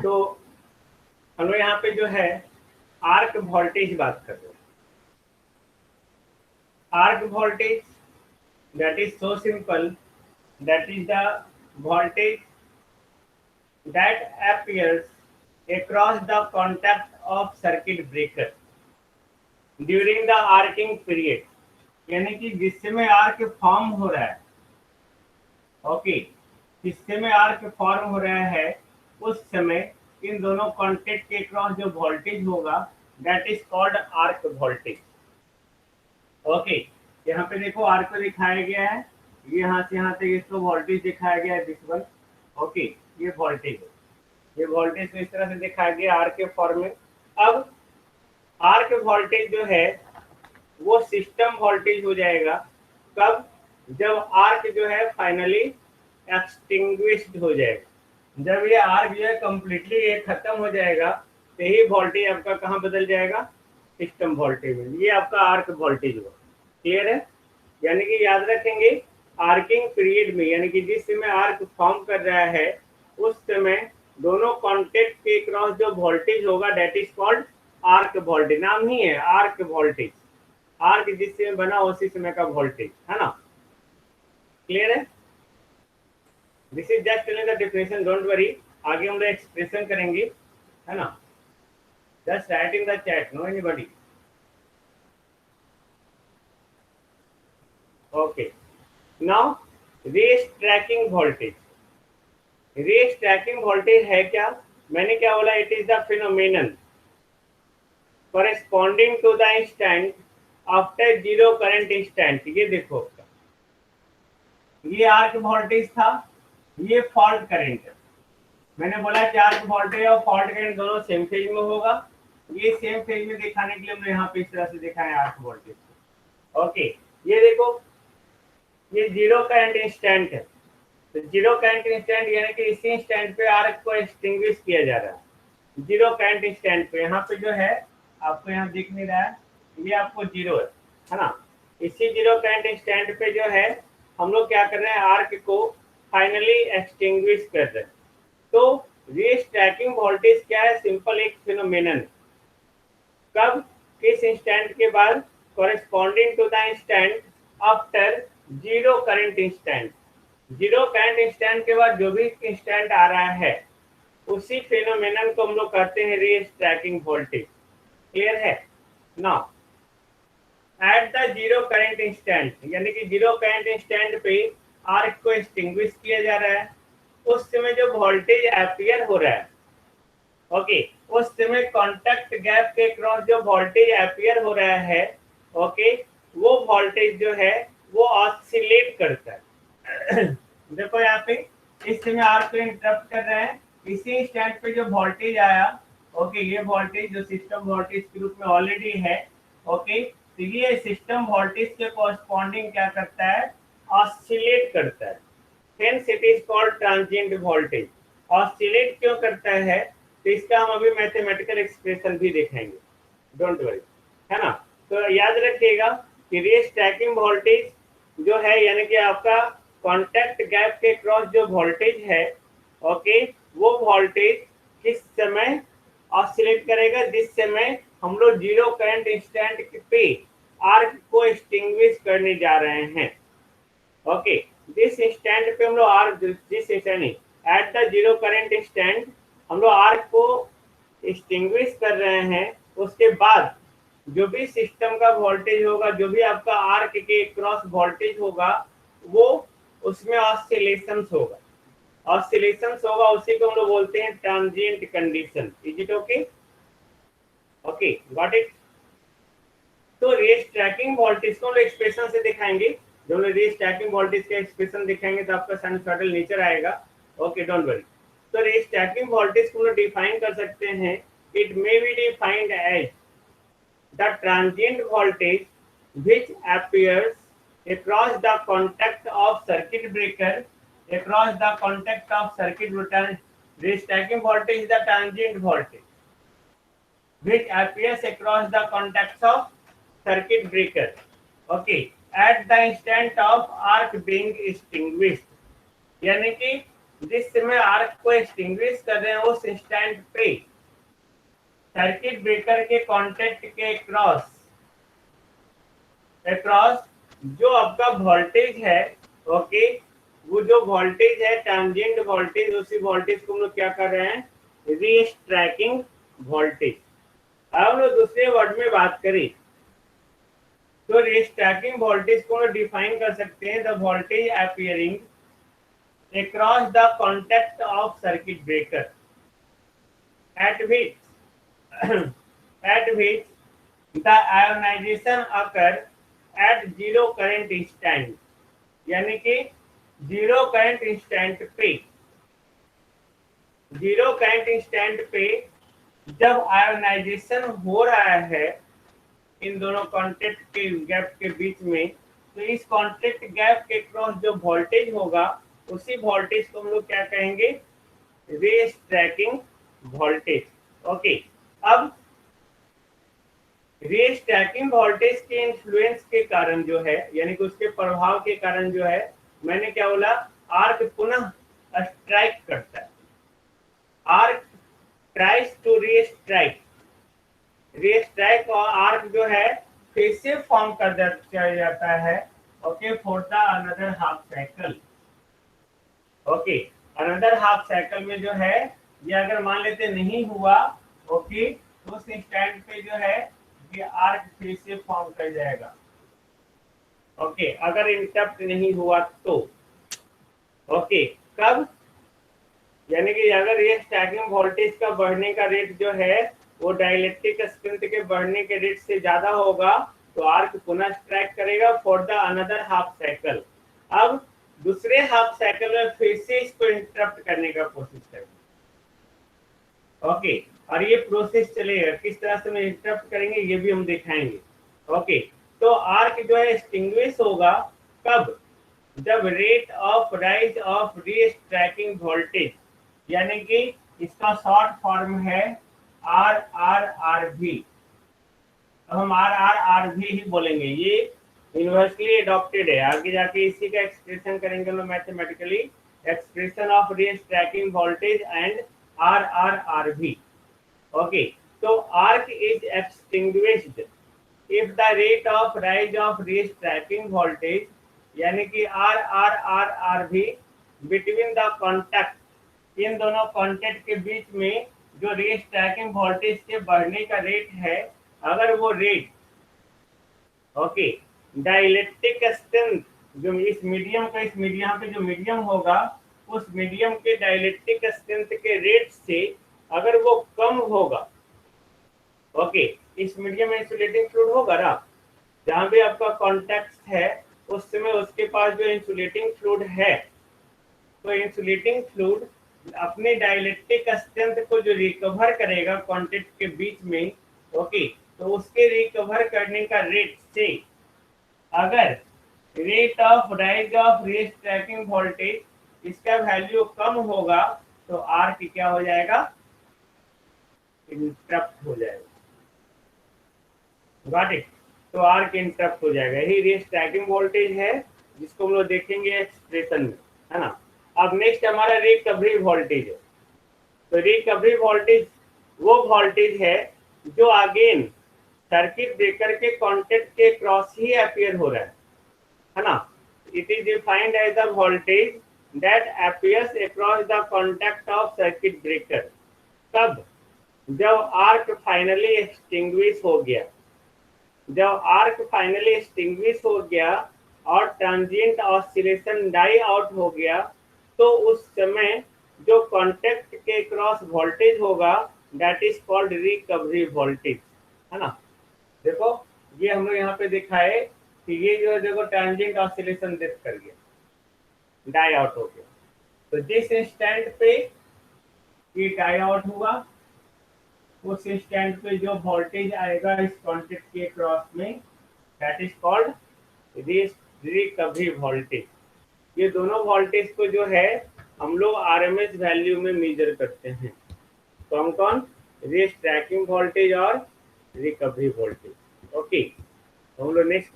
तो हम लोग यहाँ पे जो है आर्क वोल्टेज बात कर रहे हैं। Arc voltage, that is so simple, that is the voltage that appears across the contact of circuit breaker during the arcing period, यानी कि जिस समय आर्क फॉर्म हो रहा है, ओके, जिस समय आर्क फॉर्म हो रहा है उस समय इन दोनों कॉन्टेक्ट के क्रॉस जो वोल्टेज होगा that is called arc voltage. Okay, यहाँ पे देखो आर्क को दिखाया गया है, ये यहाँ से यहाँ तक इसको वोल्टेज दिखाया गया है, दिस वन। ओके, ये वोल्टेज है, ये वोल्टेज को इस तरह से दिखाया गया आर्क के फॉर्म में। अब आर्क वोल्टेज जो है वो सिस्टम वोल्टेज हो जाएगा कब, जब आर्क जो है फाइनली एक्सटिंग्विश्ड हो जाएगा। जब ये आर्क जो है कंप्लीटली ये खत्म हो जाएगा तो यही वोल्टेज आपका कहाँ बदल जाएगा, सिस्टम वोल्टेज में। ये आपका आर्क वोल्टेज हुआ। क्लियर है? यानी कि याद रखेंगे आर्किंग पीरियड में, यानी कि जिस समय आर्क फॉर्म कर रहा है उस समय दोनों कॉन्टेक्ट के क्रॉस जो वोल्टेज होगा that is called arc voltage. नाम ही है आर्क वोल्टेज, आर्क जिस समय बना उसी समय का वोल्टेज, है ना? क्लियर है? This is just telling the definition, don't worry. आगे हम लोग एक्सप्रेशन करेंगे, है ना? Just write in the chat, no anybody. Okay, now restriking voltage. Restriking voltage है क्या? मैंने क्या बोला? It is the phenomenon corresponding to the instant after zero current instant. ये देखो, ये आर्क वोल्टेज था, ये फॉल्ट करंट है। मैंने बोला कि आर्क वोल्टेज और फॉल्ट करंट दोनों सेम फेज में होगा। ये सेम फेज में दिखाने के लिए हमने यहाँ पे इस तरह से दिखाया आर्क वोल्टेज। ओके, ये देखो, ये जीरो करंट इंस्टेंट है, तो जीरो करंट इंस्टेंट यानी कि इसी इंस्टेंट पे आर्क को एक्सटिंग्विश किया जा रहा है। जीरो करंट इंस्टेंट पे यहाँ पे जो है आपको यहाँ दिख नहीं रहा है, ये आपको जीरो है ना? इसी जीरो करंट इंस्टेंट पे जो है हम लोग क्या कर रहे हैं, आर्क को फाइनली एक्सटिंग्विश कर रहे हैं। तो रेस ट्रैकिंग वोल्टेज क्या है? सिंपल एक फिनोमेनन। कब? किस इंस्टेंट के बाद? Corresponding to the instant after zero current instant. Zero current instant के बाद जो भी इंस्टेंट आ रहा है उसी फिनोमेनन को हम लोग कहते हैं रेस ट्रैकिंग वोल्टेज। क्लियर है? Now at the zero current instant, यानी कि जीरो करंट इंस्टेंट पे आर्क को एक्सटिंग्विश किया जा रहा है, उस समय जो वोल्टेज अपीयर हो रहा है, ओके, उस समय कॉन्टैक्ट गैप के क्रॉस जो वोल्टेज अपीयर हो रहा है, ओके, वो वोल्टेज जो है वो ऑसिलेट करता है। देखो यहाँ पे इस समय आर्क को इंटरप्ट कर रहे हैं, इसी इंस्टेंट पे जो वोल्टेज आया, ओके, ये वोल्टेज जो सिस्टम वोल्टेज के रूप में ऑलरेडी है, ओके, तो ये सिस्टम वोल्टेज के कॉरस्पॉन्डिंग क्या करता है, ऑसिलेट करता है। Hence it is called transient voltage. Oscillate क्यों करता है, तो इसका हम अभी मैथमेटिकल एक्सप्रेशन भी देखेंगे, डोंट वरी, है ना? तो याद रखिएगा कि रेस ट्रैकिंग वोल्टेज जो है यानी कि आपका कॉन्टैक्ट गैप के क्रॉस जो वोल्टेज है, ओके, वो वोल्टेज किस समय ऑसिलेट करेगा? जिस समय हम लोग जीरो करंट इंस्टेंट पे आर्क को एक्सटिंग्विश करने जा रहे हैं। ओके, जिस इंस्टेंट पे हम लोग आर्क, जिस instant at the zero current instant हम लोग आर्क को एक्सटिंग्विश कर रहे हैं, उसके बाद जो भी सिस्टम का वोल्टेज होगा, जो भी आपका आर्क के क्रॉस वोल्टेज होगा, वो उसमें ऑसिलेशंस होगा। ऑसिलेशंस होगा, उसी को हम लोग बोलते हैं transient condition. Is it okay? Okay, got it? तो रेस ट्रैकिंग वोल्टेज को हम लोग एक्सप्रेशन से दिखाएंगे। जब हम लोग रेस ट्रैकिंग वोल्टेज का एक्सप्रेशन दिखाएंगे तो आपका साइनसॉइडल नेचर आएगा। Okay, don't worry. तो रेस ट्रैकिंग वोल्टेज को हम लोग डिफाइन कर सकते हैं, it may be defined as the transient voltage which appears across the contact of circuit breaker, across the contact of circuit breaker. Restacking voltage is the transient voltage which appears across the contacts of circuit breaker, okay, at the instant of arc being extinguished। यानी कि जिस समय arc को extinguish कर रहे हैं उस instant पे सर्किट ब्रेकर के कॉन्टेक्ट के अक्रॉस जो आपका वोल्टेज है, ओके, वो जो वोल्टेज है ट्रांजिएंट वोल्टेज, उसी वोल्टेज को हम लोग क्या कर रहे हैं, रीस्ट्रैकिंग वोल्टेज। अब हम लोग दूसरे वर्ड में बात करें तो रीस्ट्रैकिंग वोल्टेज को हम डिफाइन कर सकते हैं, the voltage appearing across the contact of circuit breaker at which the ionization occur at zero current instant, यानी कि जीरो करंट इंस्टेंट पे जब आयोनाइजेशन हो रहा है इन दोनों कॉन्टेक्ट के गैप के बीच में, तो इस कॉन्टेक्ट गैप के क्रॉस जो वोल्टेज होगा उसी वोल्टेज को हम लोग क्या कहेंगे, रीस्ट्रैकिंग वोल्टेज। ओके, अब रीस्ट्रैकिंग वोल्टेज के इन्फ्लुएंस के कारण जो है, यानी कि उसके प्रभाव के कारण जो है, मैंने क्या बोला, आर्क पुनः स्ट्राइक करता है, आर्क ट्राइज टू रीस्ट्राइक और आर्क जो है फिर से फॉर्म कर दिया जाता है। Okay, for the another half cycle. Okay, another half cycle में जो है ये अगर मान लेते नहीं हुआ, ओके, तो उस इंस्टेंट पे जो है ये आर्क फिर से फॉर्म कर जाएगा। ओके, अगर इंटरप्ट नहीं हुआ तो ओके, कब, यानी कि अगर ये स्टैगिंग वोल्टेज का बढ़ने का रेट जो है वो डाइलेक्ट्रिक स्ट्रेंथ के बढ़ने के रेट से ज्यादा होगा तो आर्क पुनः स्ट्राइक करेगा for the another half cycle. अब दूसरे हाफ साइकिल में फिर से इसको इंटरप्ट करने का कोशिश करेंगे। ओके, और ये प्रोसेस चलेगा, किस तरह से हम इंटरप्ट करेंगे ये भी हम दिखाएंगे। ओके, तो आर्क जो है एक्सटिंग्विश होगा कब, जब rate of rise of restriking voltage, यानी कि इसका शॉर्ट फॉर्म है RRRV। अब हम RRRV ही बोलेंगे, ये यूनिवर्सली अडॉप्टेड है। आगे जाके इसी का एक्सप्रेशन करेंगे हम mathematically, expression of restriking voltage and RRRV। Okay, तो arc is extinguished if the rate of rise of restriking voltage, यानी कि RRRV बिटवीन द कॉन्टैक्ट, इन दोनों कॉन्टैक्ट के बीच में जो रीस्ट्रैकिंग वोल्टेज के बढ़ने का रेट है, अगर वो रेट, ओके, डाइलेक्ट्रिक स्ट्रेंथ जो इस मीडियम का, इस मीडियम पे जो मीडियम होगा उस मीडियम के डाइलेक्ट्रिक स्ट्रेंथ के रेट से अगर वो कम होगा, ओके, इस मीडियम में इंसुलेटिंग फ्लूइड होगा ना, जहां भी आपका कॉन्टैक्ट है उस समय उसके पास जो इंसुलेटिंग फ्लूइड है, तो इंसुलेटिंग फ्लूइड अपने डाइलेक्ट्रिक स्ट्रेंथ को जो रिकवर करेगा कॉन्टैक्ट के बीच में, ओके, तो उसके रिकवर करने का रेट से अगर rate of rise of restriking voltage इसका वैल्यू कम होगा तो आर्क क्या हो जाएगा, इंटरप्ट हो जाएगा। Got it? तो आर्क इंटरप्ट हो जाएगा, यही रीस्ट्रैकिंग वोल्टेज है जिसको हम लोग देखेंगे एक्सप्रेशन में, है ना। अब नेक्स्ट हमारा रिकवरी वोल्टेज है। तो रिकवरी वोल्टेज वो वोल्टेज है जो अगेन सर्किट ब्रेकर के कॉन्टेक्ट के क्रॉस ही अपीयर हो रहा है ना। It is defined as the voltage that appears across the contact of circuit breaker. कब, जब आर्क फाइनली एक्सटिंग्विश हो गया, जब आर्क फाइनली एक्सटिंग्विश हो गया और ट्रांजिएंट ऑसिलेशन डाई आउट हो गया, तो उस समय जो कॉन्टेक्ट के क्रॉस वोल्टेज होगा that is called recovery voltage, है ना। देखो ये हम लोग यहाँ पे दिखाए कि ये जो है, देखो ट्रांजिएंट ऑसिलेशन डेथ कर गया, डाई आउट हो गया, तो जिस इंस्टेंट पे ये डाई आउट हुआ उस इंस्टेंट पे जो वोल्टेज आएगा इस कॉन्टेक्ट के क्रॉस में that is called recovery voltage. ये दोनों वोल्टेज को जो है हम लोग आरएमएस वैल्यू में मेजर करते हैं। कौन कौन, रीस्ट्रैकिंग वोल्टेज और रिकवरी वोल्टेज। ओके, तो हम लोग नेक्स्ट